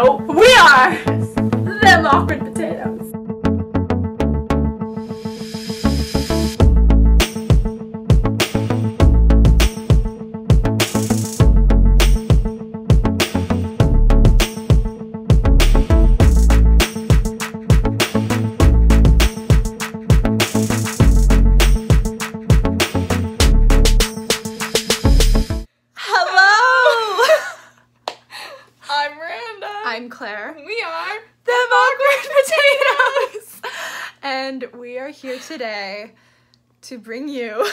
No, we are them awkward potatoes. I'm Miranda. I'm Claire. We are Them awkward potatoes. And we are here today to bring you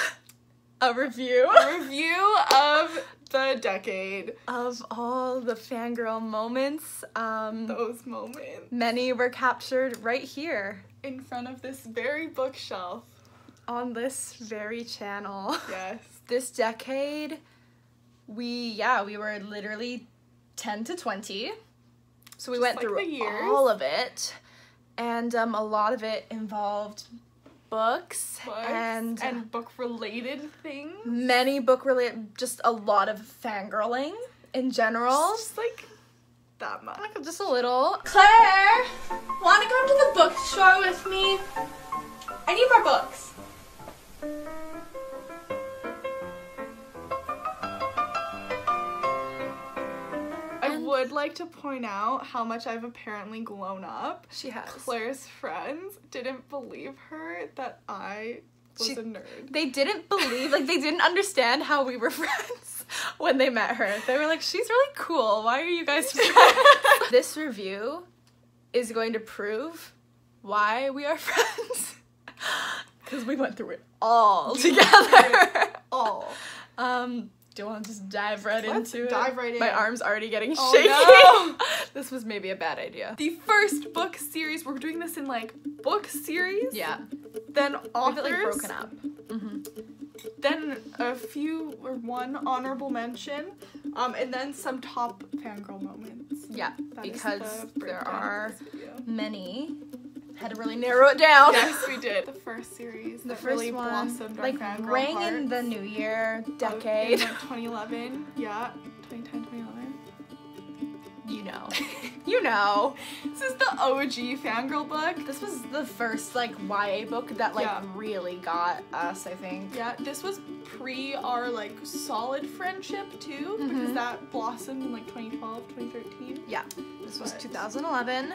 a review. A review of the decade. Of all the fangirl moments. Those moments. Many were captured right here. In front of this very bookshelf. On this very channel. Yes. This decade, we were literally 10 to 20. So we went through all of it. And a lot of it involved books and book-related things. Many book-related, just a lot of fangirling in general. Just like that much. Just a little. Claire, want to go to the bookstore with me? I need more books. I would like to point out how much I've apparently grown up. She has. Claire's friends didn't believe her that I was a nerd. They didn't believe, like, they didn't understand how we were friends when they met her. They were like, she's really cool. Why are you guys friends? This review is going to prove why we are friends. Because we went through it all together. All. Do you want to just dive right into it? Dive right in. My arm's already getting Oh, shaky. no. This was maybe a bad idea. The first book series, we're doing this in like book series. Yeah. Then authors. We've it, like, broken up. Mm-hmm. Then a few or one honorable mention. And then some top fangirl moments. Yeah, That because is the there breakdown are of this video. many. Had to really narrow it down. Yes, we did. The first series. The that first really one, blossomed like, our fangirl rang hearts. in the new year In, decade. like, 2011. Yeah. 2010, 2011. You know. You know. This is the OG fangirl book. This was the first, like, YA book that, like, Yeah. really got us, I think. Yeah, this was pre our, like, solid friendship, too. Mhm. Because that blossomed in, like, 2012, 2013. Yeah. This was But- 2011.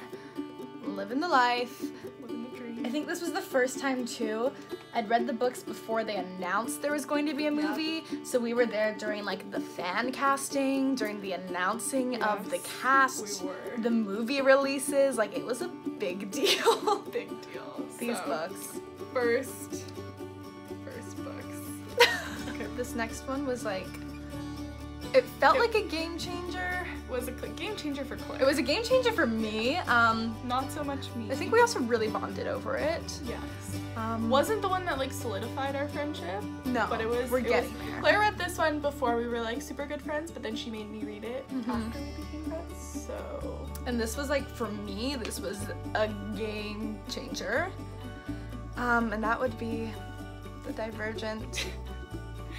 Living the life. Living the dream. I think this was the first time, too. I'd read the books before they announced there was going to be a movie, so we were there during, like, the fan casting, during the announcing of the Yes, cast, we were. the movie releases. Like, it was a big deal. Big deal. These So, books. First books. Okay. This next one was, like, it felt like a game changer. Was a game changer for Claire. It was a game changer for me. Not so much me. I think we also really bonded over it. Yes. Um, Wasn't the one that like solidified our friendship. No, But it was. we're getting there. Claire read this one before we were like super good friends, but then she made me read it Mhm. after we became friends. So. And this was, like, for me, this was a game changer. And that would be the Divergent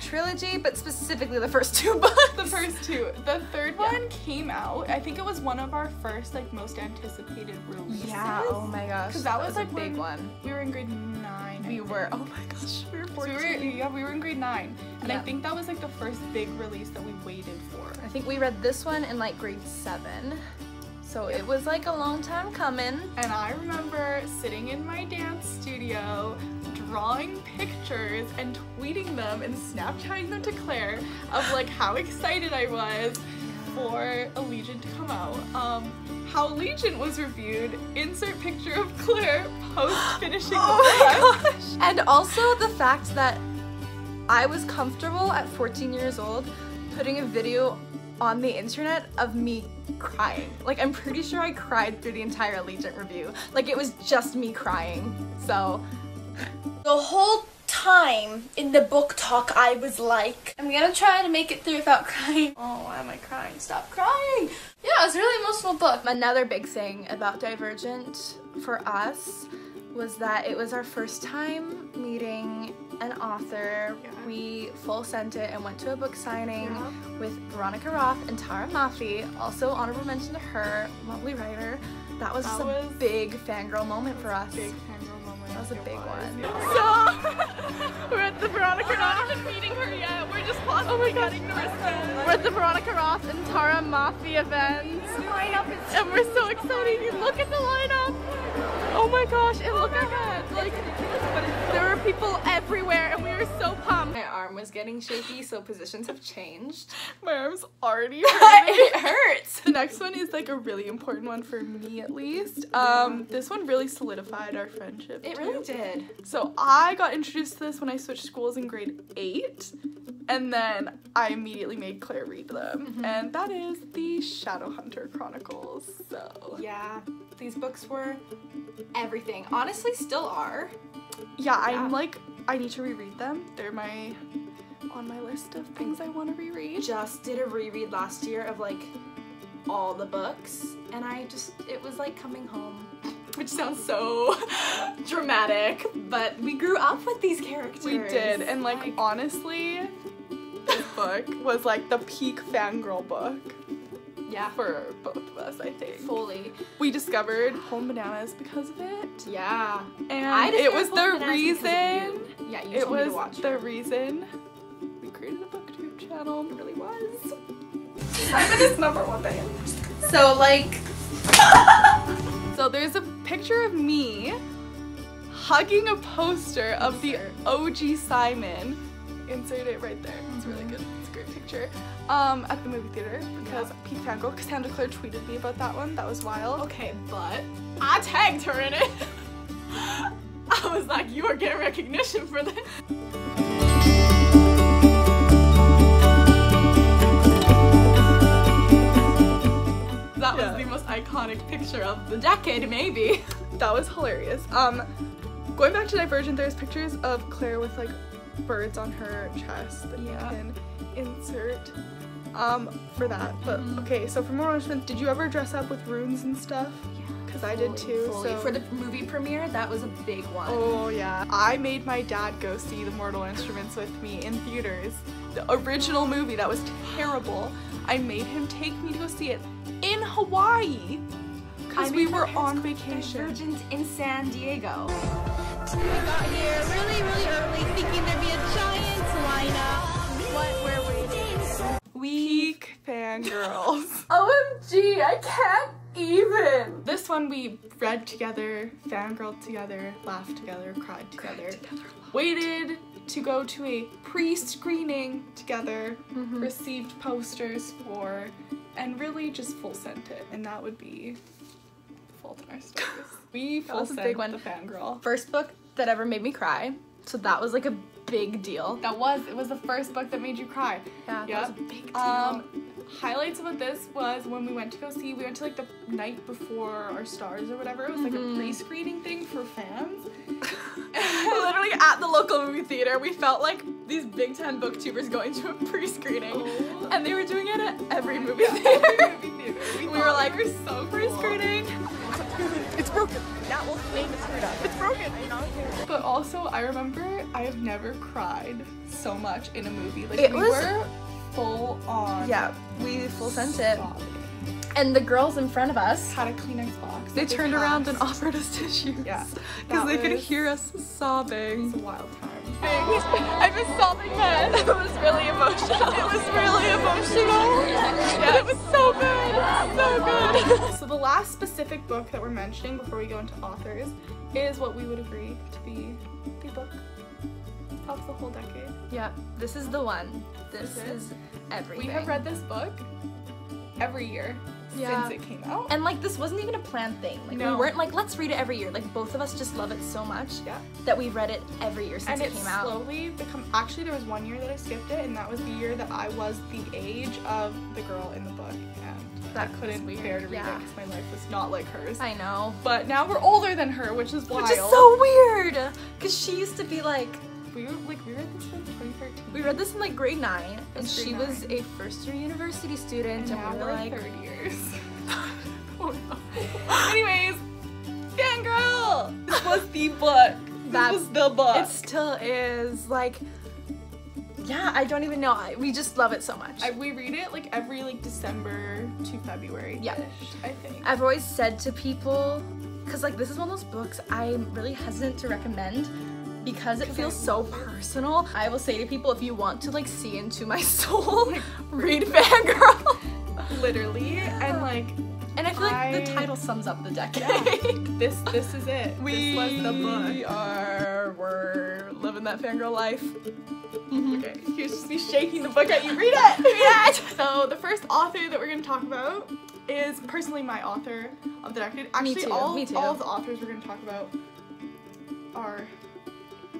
trilogy, but specifically the first two books. The first two. The third one came out. I think it was one of our first like most anticipated releases. Yeah, oh my gosh. Because that was a like big when one. We were in grade 9. We were, oh my gosh, we were So 14. we were in grade 9. And Yeah. I think that was like the first big release that we waited for. I think we read this one in, like, grade 7. So it was, like, a long time coming. And I remember sitting in my dance studio, drawing pictures and tweeting them and Snapchatting them to Claire of like how excited I was for Allegiant to come out. How Allegiant was reviewed, insert picture of Claire post finishing the book. Gosh. And also the fact that I was comfortable at 14 years old putting a video on the internet of me crying. Like, I'm pretty sure I cried through the entire Allegiant review. Like, it was just me crying. So The whole time in the book talk, I was like, I'm gonna try to make it through without crying. Oh, why am I crying? Stop crying! Yeah, it was a really emotional book. another big thing about Divergent for us was that it was our first time meeting an author. Yeah. We full sent it and went to a book signing Yeah. with Veronica Roth and Tara Mafi. Also honorable mention to her, lovely writer. That was That a was- big fangirl moment for us. Big fangirl moment. That was a It big one. Yeah. So, we're at the Veronica We're not Roth. even meeting her yet. We're just possibly getting the response. We're at the Veronica Roth and Tara Mafi event. The lineup is And we're so excited. You look at the lineup. Oh my gosh, and look at that. Like, there were people everywhere and we were so pumped. My arm was getting shaky, so positions have changed. My arm's already hurting. It hurts. The next one is like a really important one for me at least. This one really solidified our friendship. It too. really did. So I got introduced to this when I switched schools in grade 8, and then I immediately made Claire read them. And that is the Shadowhunter Chronicles. So Yeah, these books were everything. Honestly, still are. yeah, I'm like, I need to reread them. They're on my list of things I want to reread. Just did a reread last year of like all the books, and it was like coming home. Which sounds so dramatic, but we grew up with these characters. We did, and like honestly, this book was like the peak fangirl book yeah, for both of us, I think. fully. We discovered Home Bananas because of it, Yeah. and it was the Yeah, reason. you It told me to was watch the it. reason we created a booktube channel. It really was. I'm in his number one thing. so like So there's a picture of me hugging a poster of the OG Simon. Insert it right there. It's really good. It's a great picture. At the movie theater because peak fangirl. Cassandra Clare tweeted me about that one. That was wild. Okay, but I tagged her in it. I was like, you are getting recognition for this. That was the most iconic picture of the decade, maybe. That was hilarious. Going back to Divergent, there's pictures of Claire with like birds on her chest that Yeah. you can insert for that. But okay, so for more punishment, did you ever dress up with runes and stuff? Because I did too. Fully. So For the movie premiere, that was a big one. oh yeah, I made my dad go see The Mortal Instruments with me in theaters. The original movie that was terrible. I made him take me to go see it in Hawaii because we were on vacation. Divergent in San Diego. we got here really early thinking there'd be a giant lineup. What we're waiting. Weak fangirls. OMG, I can't even. This one we read together, fangirled together, laughed together, cried together, waited to go to a pre-screening together, received posters for, and really just full sent it. And that would be Fault in Our Stars. We full was a sent big one. the fangirl. First book that ever made me cry, so that was like a big deal. It was the first book that made you cry. Yeah, Yep. that was a big deal. Highlights about this was when we went to like the night before our stars or whatever. It was like a pre-screening thing for fans. Literally at the local movie theater, we felt like these Big Ten booktubers going to a pre-screening, and they were doing it at every movie theater. We were like, we were so pre-screening. It's broken. That will name is screwed up. It's broken. But also, I remember I have never cried so much in a movie. Like It we was- were full on. Yeah, we full sent it. sobbing. And the girls in front of us, Had a Kleenex box. they that turned around and passed. offered us tissues. Yeah, Because that they could was- hear us sobbing. It's a wild time. I've been sobbing, man. It was really emotional. It was really emotional. Yeah, it was so good. So good. So the last specific book that we're mentioning before we go into authors is what we would agree to be the book of the whole decade. Yeah, this is the one. This This is everything. We have read this book every year Yeah. since it came out. And like this wasn't even a planned thing. Like No. we weren't like, let's read it every year. Like both of us just love it so much Yeah. that we read it every year since And it it's came out. slowly become. Actually, there was one year that I skipped it, and that was the year that I was the age of the girl in the book, and That I couldn't was bear to weird, read yeah. it because my life was not like hers. I know. But now we're older than her, which is wild. Which is so weird. Cause she used to be like, we read this in 2013. we read this in like grade 9, and That's she grade was 9. a first year university student, and and now we were we're like, third years. Oh no. Anyways, fangirl. This was the book This was the book. It still is. Like, yeah, I don't even know. We just love it so much. We read it like every like December to February. Yeah. I think. I've always said to people, because like this is one of those books I'm really hesitant to recommend because it feels so personal. I will say to people, if you want to like see into my soul, read Fangirl. Literally. And like, and I feel like the title sums up the decade. Yeah. This is it. This was the book. We're living that fangirl life. Okay, you just be shaking the book at you. Read it! Read it! So the first author that we're going to talk about is personally my author of the decade. Actually, Me too. all of the authors we're going to talk about are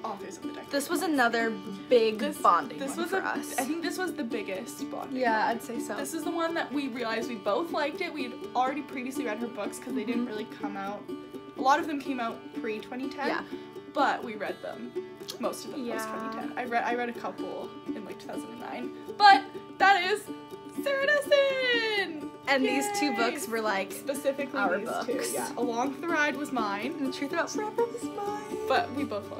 authors of the decade. This was another big bonding this one was for us. I think this was the biggest bonding. Yeah, I'd say so. This is the one that we realized we both liked it. We'd already previously read her books because they didn't really come out. A lot of them came out pre-2010. Yeah. But we read them. Most of them post 2010. I read a couple in like 2009. But that is Sarah Dessen! And Yay! these two books were like specifically our these books. two. Yeah. Along the Ride was mine. And The Truth About Forever was mine. But we both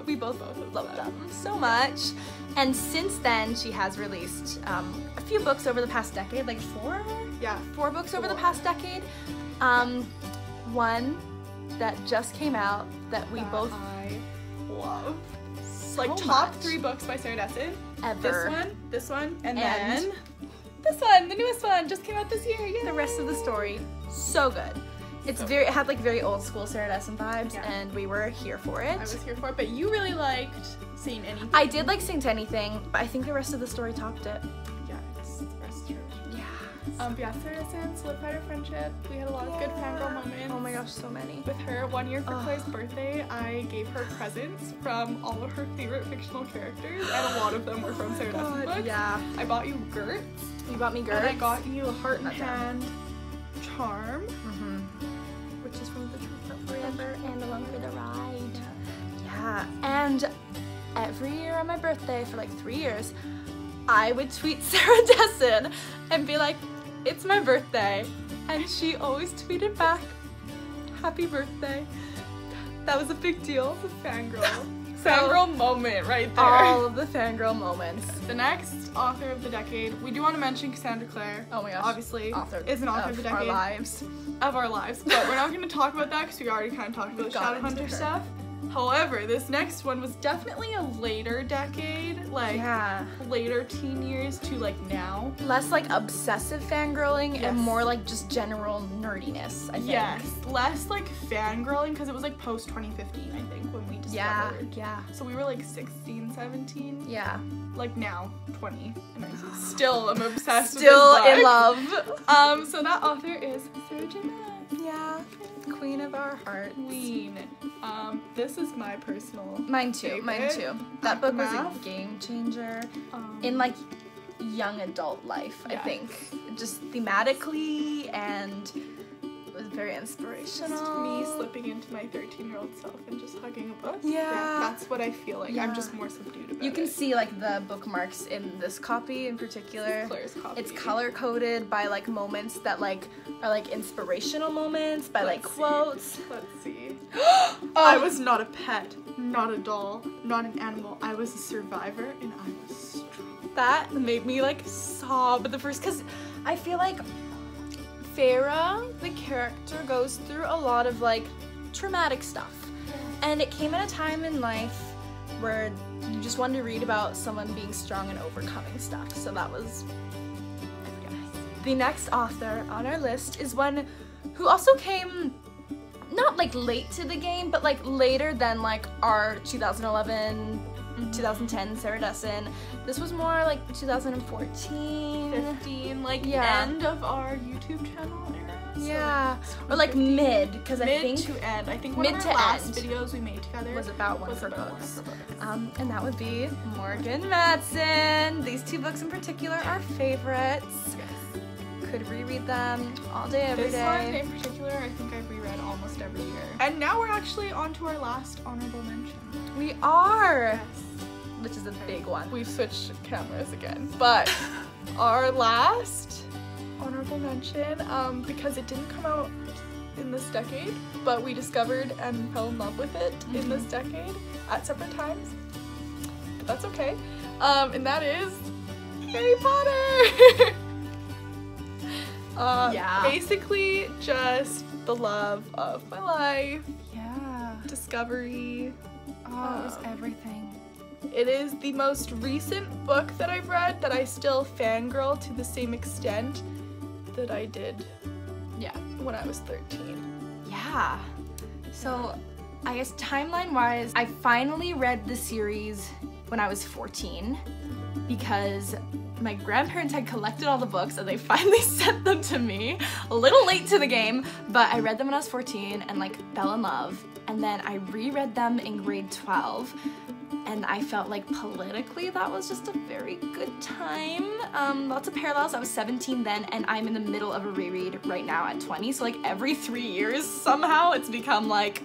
Love them so much. And since then, she has released a few books over the past decade, like four? Yeah. 4 books over the past decade. One that just came out that we both I love. so Like top much. 3 books by Sarah Dessen. Ever. This one, and And then this one, the newest one, just came out this year. Yay. The rest of the story, so good. It had like very old school Sarah Dessen vibes, Yeah. and we were here for it. I was here for it, but you really liked Seeing Anything. I did like Sing to Anything, but I think the rest of the story topped it. Yeah, the rest true. Yeah. But yeah, Sarah Dessen solidified our friendship. We had a lot of good fangirl moments. Oh my gosh, so many. With her, one year for Claire's birthday, I gave her presents from all of her favorite fictional characters, and a lot of them were from Sarah Dessen books. Yeah. I bought you Gert, You got me Gert. and I got you a Heart in Hand Charm. Which is from The Truth About Forever and Along for the Ride. Yeah. And every year on my birthday for like 3 years, I would tweet Sarah Dessen and be like, it's my birthday. And she always tweeted back, happy birthday. That was a big deal. Fangirl. Fangirl moment right there. All of the fangirl moments. The next author of the decade, we do want to mention Cassandra Clare. Oh my gosh. Obviously, is an author of the our decade. lives. Of our lives. But we're not going to talk about that because we already kind of talked about the got into Shadowhunter her. stuff. However, this next one was definitely a later decade, like Yeah. later teen years to like now. Less like obsessive fangirling Yes. and more like just general nerdiness, I think. Yes, less like fangirling because it was like post 2015, I think, when we Yeah. discovered. Yeah. So we were like 16, 17. Yeah. Like now, 20. And I still am obsessed Still with this in book. love. So that author is Sarah J. Maas. Yeah. Queen of our hearts. Queen. This is my personal Mine too. Mine favorite. too. That book was a Aftermath. game changer Um, in like young adult life, I Yes. think. Just thematically, and it was very inspirational. Just me slipping into my 13-year-old self and just hugging a book. Yeah. That's what I feel like. Yeah. I'm just more subdued about it. You can see like the bookmarks in this copy in particular. Claire's copy. It's color coded by like moments that like are like inspirational moments, by like Let's see. quotes. Let's see. I was not a pet, not a doll, not an animal. I was a survivor and I was strong. That made me like sob the first, because I feel like Farah, the character, goes through a lot of like traumatic stuff, and it came at a time in life where you just wanted to read about someone being strong and overcoming stuff. So that was the next author on our list is one who also came not like late to the game, but like later than like our 2011 2010 Sarah Dessen. This was more like 2014 15, like Yeah. end of our YouTube channel era. So yeah, like or like 15. mid, because I Mid think to end. I think one mid of to our last end videos we made together was about one was for about books. one for books. And that would be Morgan Matson. These 2 books in particular are favorites. Could reread them all day, every This one day. in particular, I think I've reread almost every year. And now we're actually on to our last honorable mention. We are, Yes. which is a big one. We've switched cameras again, but our last honorable mention, because it didn't come out in this decade, but we discovered and fell in love with it in this decade at separate times. But that's okay. And that is Harry Potter! Yeah. Basically just the love of my life. Yeah. Discovery. Oh, it was everything. It is the most recent book that I've read that I still fangirl to the same extent that I did Yeah. when I was 13. Yeah. So, I guess timeline-wise, I finally read the series when I was 14 because my grandparents had collected all the books and they finally sent them to me. A little late to the game, but I read them when I was 14 and like fell in love. And then I reread them in grade 12. And I felt like politically that was just a very good time. Lots of parallels. I was 17 then, and I'm in the middle of a reread right now at 20. So like every 3 years, somehow it's become like,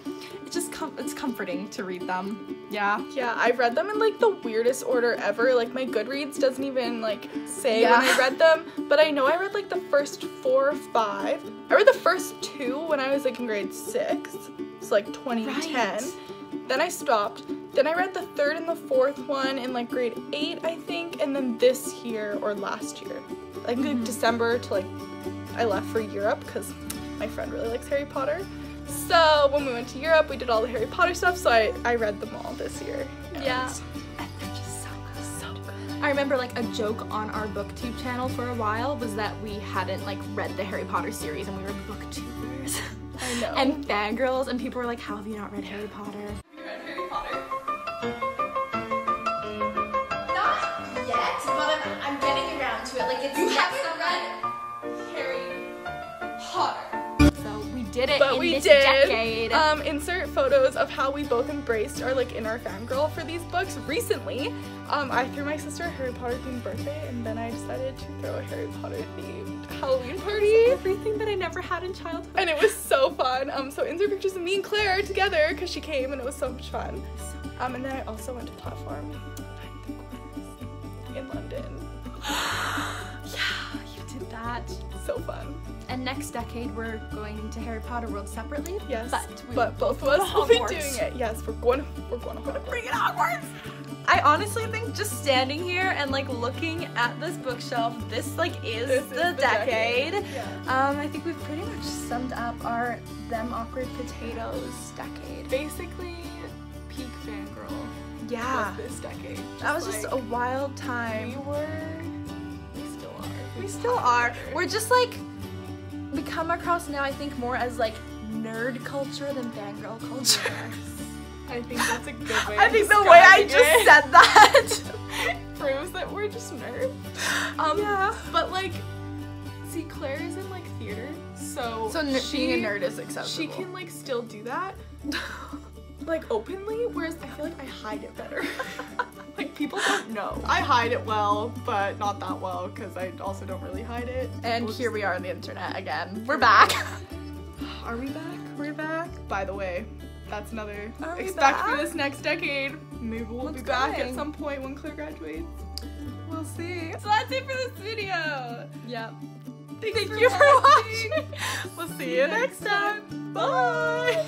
it's comforting to read them. Yeah. Yeah, I read them in like the weirdest order ever. Like my Goodreads doesn't even like say when I read them, but I know I read like the first 4 or 5. I read the first 2 when I was like in grade 6, so like 2010. Right. Then I stopped. Then I read the 3rd and the 4th one in like grade 8, I think, and then this year or last year, like December to like I left for Europe because my friend really likes Harry Potter. So when we went to Europe, we did all the Harry Potter stuff. So I read them all this year. Yeah. And they're just so good. So good. I remember like a joke on our booktube channel for a while was that we hadn't like read the Harry Potter series and we were booktubers. I know. And fangirls, and people were like, how have you not read Harry Potter? You read Harry Potter? Not yet, but I'm getting around to it. Like it's You next haven't on read Harry Potter. So we did it But in we this did. decade. Insert photos of how we both embraced our like inner fangirl for these books recently. I threw my sister a Harry Potter themed birthday, and then I decided to throw a Harry Potter themed Halloween party. Everything that I never had in childhood. And it was so fun. So insert pictures of me and Claire together because she came and it was so much fun. And then I also went to Platform in London. Yeah, you did that. So fun. And next decade we're going to Harry Potter World separately. Yes, But both of us will be Hogwarts. doing it. Yes, we're going to Hogwarts. Bring it Hogwarts! I honestly think just standing here and like looking at this bookshelf, this like is the decade. Yeah. I think we've pretty much summed up our Them Awkward Potatoes decade. Basically, peak fangirl Yeah. was this decade. That was just like, a wild time. we still are. We still are. We're just like, we come across now I think more as like nerd culture than fangirl culture. I think that's a good way I of think the way I describing just it said that. proves that we're just nerds. Yeah. But like, see, Claire is in like theater, so being a nerd is acceptable. She can like still do that, like openly, whereas I feel like I hide it better. Like people don't know. I hide it well, but not that well because I also don't really hide it. And People here we are on the internet again. We're back. Are we back? We're back. By the way, that's another Are we expect for back? this next decade. Maybe we'll What's be back coming? at some point when Claire graduates. We'll see. So that's it for this video. Yep. Thank you for watching. We'll see you next time. Bye.